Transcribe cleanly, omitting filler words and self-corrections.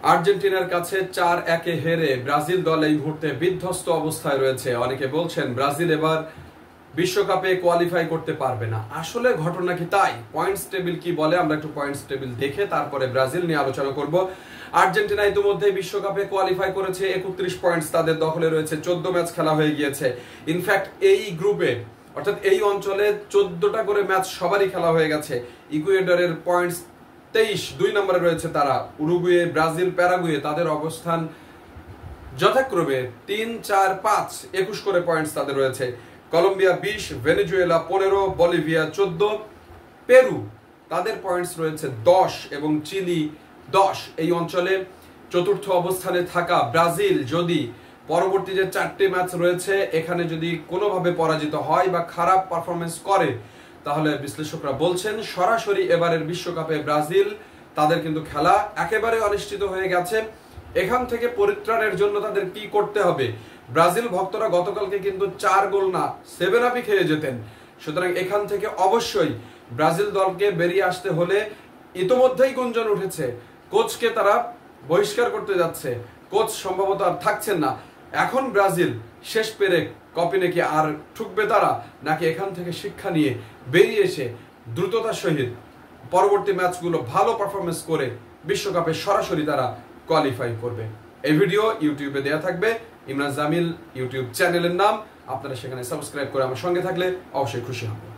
আর্জেন্টিনার কাছে 4-1 হেরে ব্রাজিল দল এই মুহূর্তে বিধ্বস্ত অবস্থায় রয়েছে। অনেকে বলছেন ব্রাজিল এবার বিশ্বকাপে কোয়ালিফাই করতে পারবে না। আসলে ঘটনা কি তাই? পয়েন্টস টেবিল কি বলে আমরা একটু পয়েন্টস টেবিল দেখে তারপরে ব্রাজিল নিয়ে আলোচনা করব। আর্জেন্টিনা ইতিমধ্যে বিশ্বকাপে কোয়ালিফাই করেছে, 31 পয়েন্টস তাদের দখলে রয়েছে, 14 ম্যাচ খেলা হয়ে গিয়েছে। ইনফ্যাক্ট এই গ্রুপে অর্থাৎ এই অঞ্চলে 14টা করে ম্যাচ সবারই খেলা হয়ে গেছে। ইকুয়েডরের পয়েন্টস 23, 2 নম্বরে রয়েছে তারা। উরুগুয়ে, ব্রাজিল, প্যারাগুয়ে তাদের অবস্থান যথাক্রমে 3, 4, 5, 21 করে পয়েন্টস তাদের রয়েছে। কলম্বিয়া 20, ভেনেজুয়েলা 15, বলিভিয়া 14, পেরু তাদের পয়েন্টস রয়েছে 10 এবং চিলি 10। এই অঞ্চলে চতুর্থ অবস্থানে থাকা ব্রাজিল যদি পরবর্তী যে 4টি ম্যাচ রয়েছে এখানে যদি কোনোভাবে পরাজিত হয় বা খারাপ পারফরমেন্স করে, তাহলে বিশ্লেষকরা বলছেন সরাসরি এবারের বিশ্বকাপে ব্রাজিল তাদের কিন্তু খেলা একেবারে অনিশ্চিত হয়ে গেছে। এখান থেকে পরিত্রাণের জন্য তাদের কি করতে হবে? ব্রাজিল ভক্তরা গতকালকে কিন্তু 4 গোল না 7 আপই খেয়ে যেতেন। সুতরাং এখান থেকে অবশ্যই ব্রাজিল দলকে বেরিয়ে আসতে হলে ইতোমধ্যেই গুঞ্জন উঠেছে কোচকে তারা বহিষ্কার করতে যাচ্ছে, কোচ সম্ভবত আর থাকছেন না। এখন ব্রাজিল শেষ পেরেক কপিনে কি আর ঠুকবে তারা, নাকি এখান থেকে শিক্ষা নিয়ে বেরিয়ে এসে দ্রুততার সহিত পরবর্তী ম্যাচগুলো ভালো পারফরমেন্স করে বিশ্বকাপে সরাসরি তারা কোয়ালিফাই করবে? এই ভিডিও ইউটিউবে দেয়া থাকবে, ইমরান জামিল ইউটিউব চ্যানেলের নাম। আপনারা সেখানে সাবস্ক্রাইব করে আমার সঙ্গে থাকলে অবশ্যই খুশি হব।